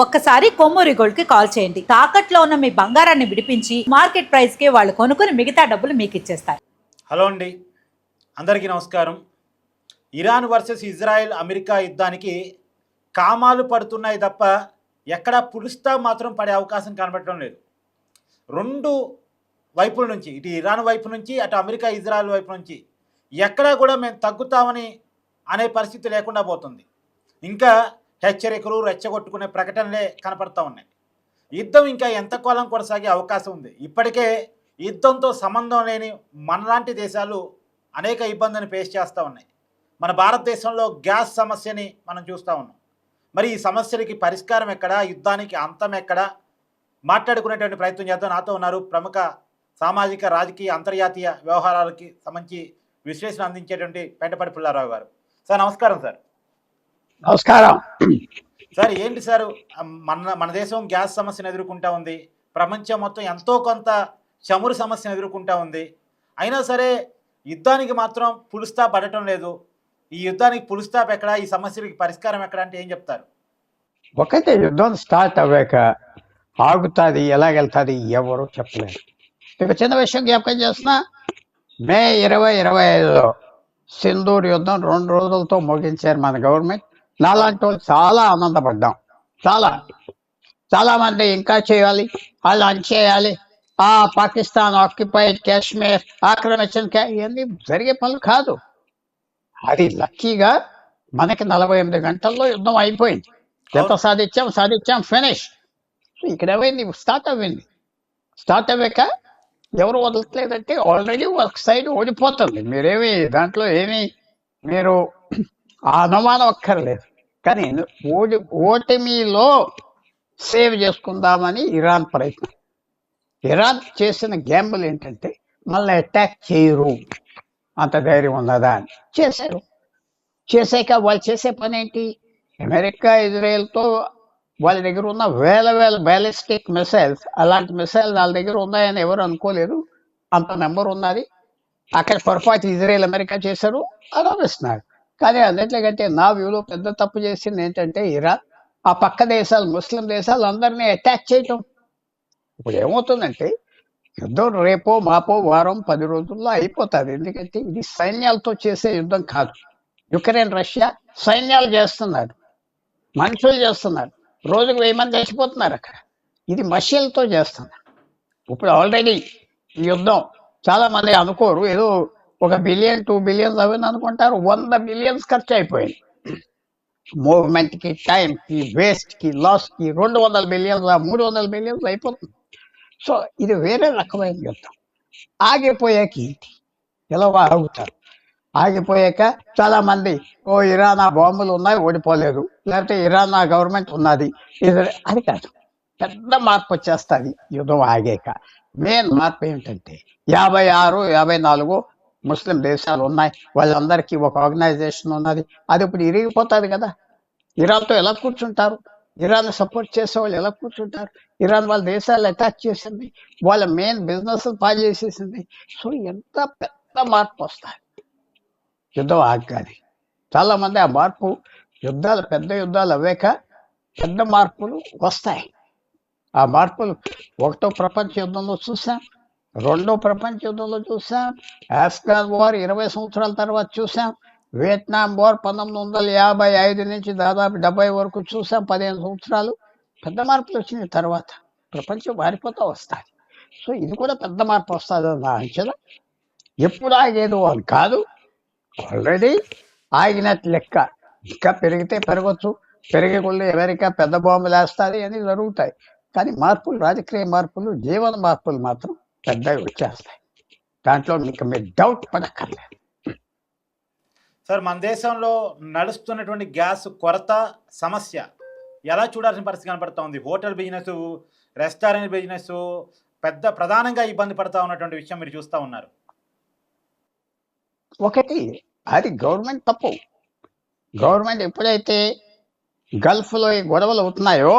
ఒక్కసారి కొమ్మూరి గోల్డ్ కి కాల్ చేయండి. తాకట్లో ఉన్న మీ బంగారాన్ని విడిపించి మార్కెట్ ప్రైస్ కి వాళ్ళు కొనుక్కుని మిగతా డబ్బులు మీకు ఇచ్చేస్తారు. హలో అండి, అందరికీ నమస్కారం. ఇరాన్ వర్సెస్ ఇజ్రాయెల్ అమెరికా యుద్ధానికి కామాలు పడుతున్నాయి తప్ప ఎక్కడా పులుస్తా మాత్రం పడే అవకాశం కనబడటం లేదు. రెండు వైపుల నుంచి, ఇటు ఇరాన్ వైపు నుంచి, అటు అమెరికా ఇజ్రాయెల్ వైపు నుంచి ఎక్కడా కూడా మేము తగ్గుతామని అనే పరిస్థితి లేకుండా పోతుంది. ఇంకా హెచ్చరికలు, రెచ్చగొట్టుకునే ప్రకటనలే కనపడతా ఉన్నాయి. యుద్ధం ఇంకా ఎంతకాలం కొనసాగే అవకాశం ఉంది. ఇప్పటికే యుద్ధంతో సంబంధం లేని మనలాంటి దేశాలు అనేక ఇబ్బందులను ఫేస్ చేస్తూ ఉన్నాయి. మన భారతదేశంలో గ్యాస్ సమస్యని మనం చూస్తూ ఉన్నాం. మరి ఈ సమస్యలకి పరిష్కారం ఎక్కడా, యుద్ధానికి అంతం ఎక్కడా మాట్లాడుకునేటువంటి ప్రయత్నం చేద్దాం. నాతో ఉన్నారు ప్రముఖ సామాజిక, రాజకీయ, అంతర్జాతీయ వ్యవహారాలకి సంబంధించి విశ్లేషణ అందించేటువంటి పెంటపాటి పుల్లారావు గారు. సార్ నమస్కారం. సార్ నమస్కారం. సార్ ఏంటి సార్, మన దేశం గ్యాస్ సమస్యను ఎదుర్కొంటా ఉంది, ప్రపంచం మొత్తం ఎంతో కొంత చమురు సమస్యను ఎదుర్కొంటా ఉంది. అయినా సరే యుద్ధానికి మాత్రం పులుస్తా పడటం లేదు. ఈ యుద్ధానికి పులుస్టాప్ ఎక్కడ, ఈ సమస్యలకి పరిష్కారం ఎక్కడ అంటే ఏం చెప్తారు? ఒకటే, యుద్ధం స్టార్ట్ అవ్వాక ఆగుతుంది, ఎలాగెళ్తుంది ఎవరు చెప్పలేరు. ఇక చిన్న విషయం జ్ఞాపకం చేస్తున్నా, మే 2025లో సింధూర్ యుద్ధం 2 రోజులతో ముగించారు మన గవర్నమెంట్. నాలాంటి వాళ్ళు చాలా ఆనందపడ్డాం. చాలా మంది ఇంకా చేయాలి, వాళ్ళు అన్చేయాలి, పాకిస్తాన్ ఆక్యుపైడ్ కాశ్మీర్ ఆక్రమించిన ఇవన్నీ జరిగే పనులు కాదు. అది లక్కీగా మనకి 48 గంటల్లో యుద్ధం అయిపోయింది. ఎంత సాధించాం ఫినిష్. ఇక్కడ ఏమైంది, స్టార్ట్ అవ్వాక ఎవరు వదలట్లేదంటే ఆల్రెడీ ఒక సైడ్ ఓడిపోతుంది. మీరేమి దాంట్లో మీరు అనుమానం అక్కర్లేదు. కానీ ఓటమిలో సేవ్ చేసుకుందామని ఇరాన్ ప్రయత్నం. ఇరాన్ చేసిన గ్యాంబుల్ ఏంటంటే మళ్ళీ అటాక్ చేయరు, అంత ధైర్యం ఉన్నదా అని చేశాక వాళ్ళు చేసే పని ఏంటి, అమెరికా ఇజ్రాయెల్తో వాళ్ళ దగ్గర ఉన్న వేల బ్యాలిస్టిక్ మిసైల్స్, అలాంటి మిసైల్ వాళ్ళ దగ్గర ఉన్నాయని ఎవరు అనుకోలేదు. అంత నెంబర్ ఉన్నది. అక్కడ పొరపాటు ఇజ్రాయెల్ అమెరికా చేశారు, ఆరోపిస్తున్నారు. కానీ అన్నిటికంటే నా వ్యూలో పెద్ద తప్పు చేసింది ఏంటంటే ఇరాన్ ఆ పక్క దేశాలు, ముస్లిం దేశాలు అందరినీ అటాక్ చేయటం. ఇప్పుడు ఏమవుతుందంటే యుద్ధం రేపో మాపో వారం 10 రోజుల్లో అయిపోతుంది. ఎందుకంటే ఇది సైన్యాలతో చేసే యుద్ధం కాదు. యుక్రెయిన్, రష్యా సైన్యాలు చేస్తున్నారు, మనుషులు చేస్తున్నారు, రోజుకు 1000 మంది చచ్చిపోతున్నారు అక్కడ. ఇది మషిన్లతో చేస్తున్నారు. ఇప్పుడు ఆల్రెడీ ఈ యుద్ధం చాలా మంది అనుకోరు, ఏదో 1 బిలియన్ 2 బిలియన్స్ అవన్నీ అనుకుంటారు. 100 బిలియన్స్ ఖర్చు అయిపోయింది. మూవ్మెంట్కి, టైంకి, వేస్ట్కి, లాస్కి 200 బిలియన్స్ 300 బిలియన్స్ అయిపోతుంది. సో ఇది వేరే రకమైన యుద్ధం. ఆగిపోయాక ఎలా ఆగుతారు? ఆగిపోయాక చాలా మంది ఇరాన్ బాంబులు ఉన్నాయి, ఓడిపోలేదు, లేకపోతే ఇరాన్ గవర్నమెంట్ ఉన్నది, అది కాదు. పెద్ద మార్పు వచ్చేస్తుంది యుద్ధం ఆగాక. మెయిన్ మార్పు ఏంటంటే 56, 54 ముస్లిం దేశాలు ఉన్నాయి, వాళ్ళందరికీ ఒక ఆర్గనైజేషన్ ఉన్నది. అది ఇప్పుడు ఇరిగిపోతుంది కదా. ఇరాన్తో ఎలా కూర్చుంటారు? ఇరాన్ సపోర్ట్ చేసే వాళ్ళు ఎలా కూర్చుంటారు? ఇరాన్ వాళ్ళ దేశాలు అటాక్ చేసింది, వాళ్ళ మెయిన్ బిజినెస్ పాలు చేసేసింది. సో ఎంత పెద్ద మార్పు వస్తుంది యుద్ధం ఆగాలి. చాలా మంది ఆ మార్పు, పెద్ద యుద్ధాలు అవ్వాక పెద్ద మార్పులు వస్తాయి. ఆ మార్పులు 1వ ప్రపంచ యుద్ధంలో చూసాం, 2వ ప్రపంచ యుద్ధంలో చూసాం, ఆఫ్ఘన్ వార్ 20 సంవత్సరాల తర్వాత చూసాం, వియత్నాం వార్ 1955 నుంచి దాదాపు 70 వరకు చూసాం. 15 సంవత్సరాలు పెద్ద మార్పులు వచ్చిన తర్వాత ప్రపంచం మారిపోతూ వస్తుంది. సో ఇది కూడా పెద్ద మార్పు వస్తుంది నా అంచనా. ఎప్పుడు ఆగేది అని కాదు, ఆల్రెడీ ఆగినట్టు లెక్క. ఇంకా పెరిగితే పెరగచ్చు, పెరిగకుండా అమెరికా పెద్ద బాంబులు వేస్తుంది అని జరుగుతాయి. కానీ మార్పులు, రాజకీయ మార్పులు, జీవన మార్పులు మాత్రం పెద్దగా వచ్చేస్తాయి. దాంట్లో మీకు మీరు డౌట్ పడక్కర్లేదు. సార్, మన దేశంలో నడుస్తున్నటువంటి గ్యాస్ కొరత సమస్య ఎలా చూడాల్సిన పరిస్థితి కనపడతా ఉంది? హోటల్ బిజినెస్, రెస్టారెంట్ బిజినెస్ ప్రధానంగా ఇబ్బంది పడతా ఉన్నటువంటి విషయం మీరు చూస్తూ ఉన్నారు. ఒకటి, అది గవర్నమెంట్ తప్పు. గవర్నమెంట్ ఎప్పుడైతే గల్ఫ్లో ఈ గొడవలు అవుతున్నాయో,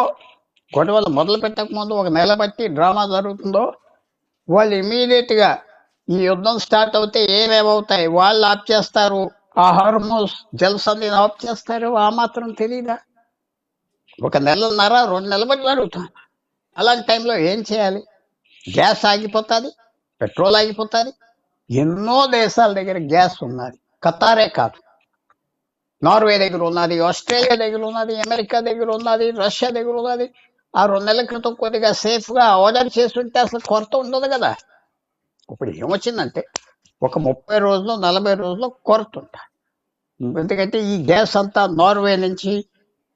గొడవలు మొదలు పెట్టక ముందు 1 నెల బట్టి డ్రామా జరుగుతుందో, వాళ్ళు ఇమీడియట్గా ఈ యుద్ధం స్టార్ట్ అవుతే ఏమేమవుతాయి వాళ్ళు ఆప్ చేస్తారు. ఆ హార్మోస్ జలసంధిని ఆఫ్ చేస్తారు. ఆ మాత్రం తెలీదా? ఒక నెలన్నర 2 నెలల బట్టి జరుగుతుంది. అలాంటి టైంలో ఏం చేయాలి? గ్యాస్ ఆగిపోతుంది, పెట్రోల్ ఆగిపోతుంది. ఎన్నో దేశాల దగ్గర గ్యాస్ ఉన్నది, ఖతారే కాదు, నార్వే దగ్గర ఉన్నది, ఆస్ట్రేలియా దగ్గర ఉన్నది, అమెరికా దగ్గర ఉన్నది, రష్యా దగ్గర ఉన్నది. ఆ 2 నెలల క్రితం కొద్దిగా సేఫ్గా ఆర్డర్ చేస్తుంటే అసలు కొరత ఉండదు కదా. ఇప్పుడు ఏమొచ్చిందంటే ఒక 30 రోజులు 40 రోజులు కొరత ఉంటుంది. ఎందుకంటే ఈ గ్యాస్ అంతా నార్వే నుంచి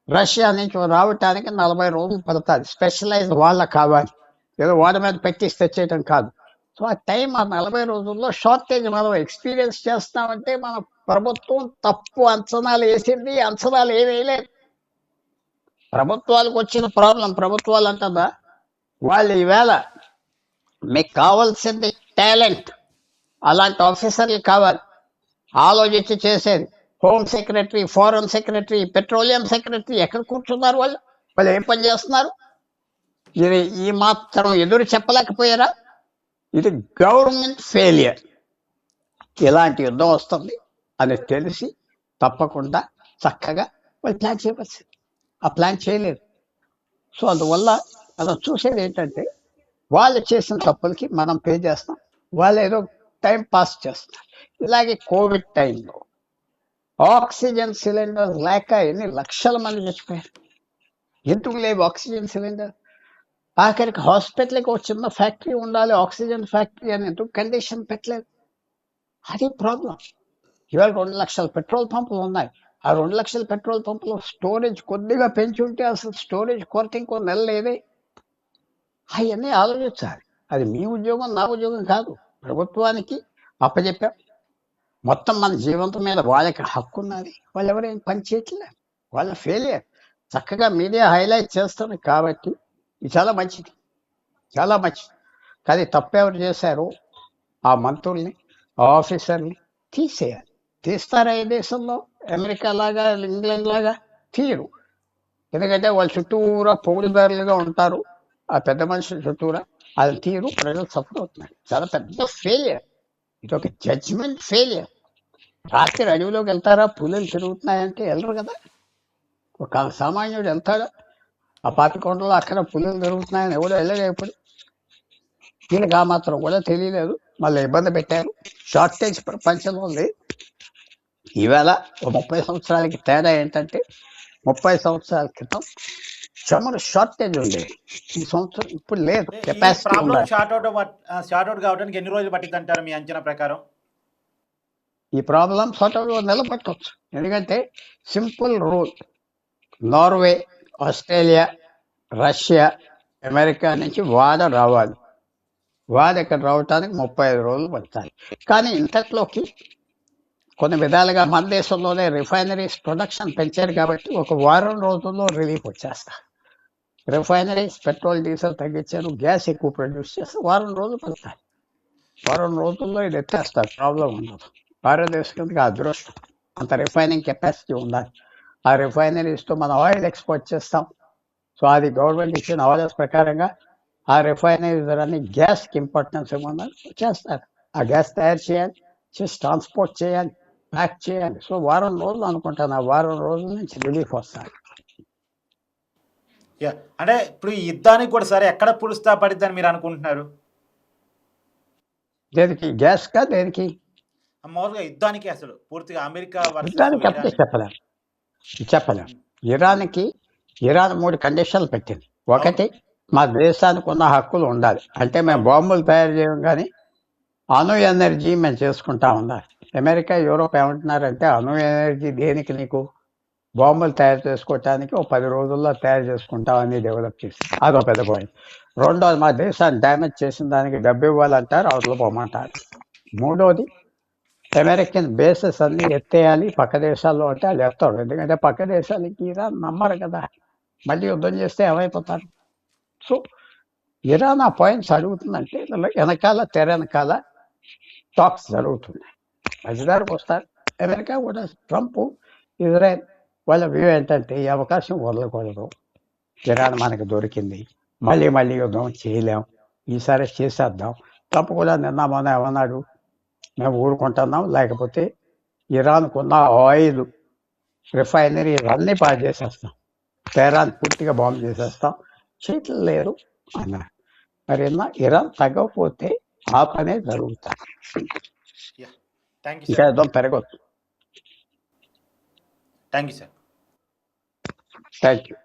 రష్యా నుంచి రావటానికి 40 రోజులు పడుతుంది. స్పెషలైజ్ వాళ్ళకి కావాలి, ఏదో వాళ్ళ మీద పెట్టి తెచ్చేయటం కాదు. సో ఆ టైం, ఆ 40 రోజుల్లో షార్టేజ్ మనం ఎక్స్పీరియన్స్ చేస్తామంటే మన ప్రభుత్వం తప్పు అంచనాలు వేసింది. అంచనాలు ఏమీ వేయలేదు. ప్రభుత్వాలకు వచ్చిన ప్రాబ్లం, ప్రభుత్వాలు అంటుందా, వాళ్ళు ఈవేళ మీకు కావాల్సింది టాలెంట్, అలాంటి ఆఫీసర్లు కావాలి, ఆలోచించి చేసేది. Home secretary, foreign secretary, petroleum secretary ఎక్కడ కూర్చున్నారు? వాళ్ళు ఏం పని చేస్తున్నారు? ఇది ఈ మాత్రం ఎదురు చెప్పలేకపోయారా? ఇది గవర్నమెంట్ ఫెయిలియర్. ఇలాంటి యుద్ధం వస్తుంది అని తెలిసి తప్పకుండా చక్కగా వాళ్ళు ప్లాన్ చేయవచ్చు. ఆ ప్లాన్ చేయలేదు. సో అందువల్ల మనం చూసేది ఏంటంటే వాళ్ళు చేసిన తప్పులకి మనం పే చేస్తాం, వాళ్ళు ఏదో టైం పాస్ చేస్తారు. ఇలాగే కోవిడ్ టైంలో ఆక్సిజన్ సిలిండర్ లేక ఎన్ని లక్షల మంది చచ్చిపోయారు. ఎందుకు లేవు ఆక్సిజన్ సిలిండర్? ఆఖరికి హాస్పిటల్కి ఒక చిన్న ఫ్యాక్టరీ ఉండాలి, ఆక్సిజన్ ఫ్యాక్టరీ అని ఎందుకు కండిషన్ పెట్టలేదు? అది ప్రాబ్లం. ఇవాళ 2 లక్షల పెట్రోల్ పంపులు ఉన్నాయి. ఆ 2 లక్షల పెట్రోల్ పంపులో స్టోరేజ్ కొద్దిగా పెంచి ఉంటే అసలు స్టోరేజ్ కొరత ఇంకో నెల లేదే. అవన్నీ ఆలోచించాలి. అది మీ ఉద్యోగం, నా ఉద్యోగం కాదు. ప్రభుత్వానికి అప్పచెప్పాం, మొత్తం మన జీవితం మీద వాళ్ళకి హక్కు ఉన్నది. వాళ్ళు ఎవరేం పని చేయట్లేదు, వాళ్ళ ఫెయిలియర్. చక్కగా మీడియా హైలైట్ చేస్తుంది కాబట్టి ఇది చాలా మంచిది, చాలా మంచిది. కానీ తప్పెవరు చేశారు? ఆ మంత్రుల్ని, ఆ ఆఫీసర్ని తీసేయాలి. తీస్తారా ఈ దేశంలో? అమెరికా లాగా, ఇంగ్లాండ్ లాగా తీయరు. ఎందుకంటే వాళ్ళు చుట్టూరా పొగుడుదారులుగా ఉంటారు, ఆ పెద్ద మనుషుల చుట్టూరా. అది తీరు, ప్రజలు సఫర్ అవుతున్నారు. చాలా పెద్ద ఫెయిలియర్. ఇది ఒక జడ్జిమెంట్ ఫెయిలియర్. రాత్రి అడవిలోకి వెళ్తారా? పులులు తిరుగుతున్నాయంటే వెళ్ళరు కదా. ఒక సామాన్యుడు వెళ్తాడా? ఆ పాపికొండలో అక్కడ పులులు తిరుగుతున్నాయని ఎవడో వెళ్ళలేప్పుడు. వీళ్ళకి ఆ మాత్రం కూడా తెలియలేదు, మళ్ళీ ఇబ్బంది పెట్టారు. షార్టేజ్ ప్రపంచంలో ఉంది. ఈవేళ 30 సంవత్సరాలకి తేడా ఏంటంటే 30 సంవత్సరాల క్రితం చమురు షార్టేజ్ ఉండేది, ఈ సంవత్సరం ఇప్పుడు లేదు. కెపాసిటీ షార్ట్ అవుట్ కావడానికి ఎన్ని రోజులు పట్టింది అంటారు మీ అంచనా ప్రకారం? ఈ ప్రాబ్లం షార్ట్ నిలబట్టవచ్చు. ఎందుకంటే సింపుల్ రూల్, నార్వే, ఆస్ట్రేలియా, రష్యా, అమెరికా నుంచి వాడ రావాలి. వాడ ఇక్కడ రావటానికి 35 రోజులు పడతాయి. కానీ ఇంతట్లోకి కొన్ని విధాలుగా మన దేశంలోనే రిఫైనరీస్ ప్రొడక్షన్ పెంచారు కాబట్టి ఒక వారం రోజుల్లో రిలీఫ్ వచ్చేస్తారు. రిఫైనరీస్ పెట్రోల్ డీజిల్ తగ్గించారు, గ్యాస్ ఎక్కువ ప్రొడ్యూస్ చేస్తారు, వారం రోజులు పడతాయి. వారం రోజుల్లో ఇది ఎత్తేస్తారు, ప్రాబ్లం ఉండదు. భారతదేశానికి అదృష్టం, అంత రిఫైనింగ్ కెపాసిటీ ఉండాలి. ఆ రిఫైనరీస్తో మనం ఆయిల్ ఎక్స్పోర్ట్ చేస్తాం. సో అది గవర్నమెంట్ ఇచ్చిన ఆర్డర్స్ ప్రకారంగా ఆ రిఫైనరీస్ అన్ని గ్యాస్కి ఇంపార్టెన్స్ ఇవ్వమన్నారు, చేస్తారు. ఆ గ్యాస్ తయారు చేయాలి, చేసి ట్రాన్స్పోర్ట్ చేయాలి, ప్యాక్ చేయాలి. సో వారం రోజులు అనుకుంటాను, ఆ వారం రోజుల నుంచి రిలీఫ్ వస్తారు. అంటే ఇప్పుడు ఈ యుద్ధానికి కూడా సరే ఎక్కడ పులుస్తా పడిద్దని మీరు అనుకుంటున్నారు? దేనికి? గ్యాస్ కా దేనికి? మామూలుగా యుద్ధానికి అసలు పూర్తిగా అమెరికా యుద్ధానికి అప్పుడే చెప్పలేం. ఇరాన్ 3 కండిషన్లు పెట్టింది. ఒకటి, మా దేశానికి ఉన్న హక్కులు ఉండాలి, అంటే మేము బాంబులు తయారు చేయం కానీ అణు ఎనర్జీ మేము చేసుకుంటా ఉండాలి. అమెరికా, యూరోప్ ఏమంటున్నారంటే అణు ఎనర్జీ దేనికి, నీకు బాంబులు తయారు చేసుకోవటానికి 10 రోజుల్లో తయారు చేసుకుంటామని డెవలప్ చేసి, అదో పెద్ద పాయింట్. రెండోది, మా దేశాన్ని డ్యామేజ్ చేసిన దానికి డబ్బు ఇవ్వాలంటారు, అవతల పోమంటారు. మూడోది, అమెరికన్ బేసెస్ అన్ని ఎత్తేయాలి పక్క దేశాల్లో అంటే వాళ్ళు ఎత్తారు. ఎందుకంటే పక్క దేశాలకి ఇరాన్ నమ్మరు కదా, మళ్ళీ యుద్ధం చేస్తే ఏమైపోతారు. సో ఇరాన్ ఆ పాయింట్స్ అడుగుతుందంటే తెర వెనకాల టాక్స్ జరుగుతున్నాయి. మధ్యదారికి వస్తారు. అమెరికా కూడా, ట్రంప్, ఇజ్రాయెల్ వాళ్ళ వ్యూ ఏంటంటే ఈ అవకాశం వదలకూడదు, ఇరాన్ మనకు దొరికింది, మళ్ళీ యుద్ధం చేయలేం, ఈసారి చేసేద్దాం. ట్రంప్ కూడా నిన్న మొన్న ఏమన్నాడు, మేము ఊరుకుంటున్నాం, లేకపోతే ఇరాన్కున్న ఆయిల్ రిఫైనరీ అన్నీ పాడు చేసేస్తాం. తెహరాన్ పూర్తిగా బాంబు చేసేస్తాం, చేతులు లేరు అన్నారు. మరి ఇరాన్ తగ్గకపోతే ఆ పనే జరుగుతుంది, థ్యాంక్ యూ ఇంకా సార్. యుద్ధం పెరగచ్చు. Thank you sir. Thank you.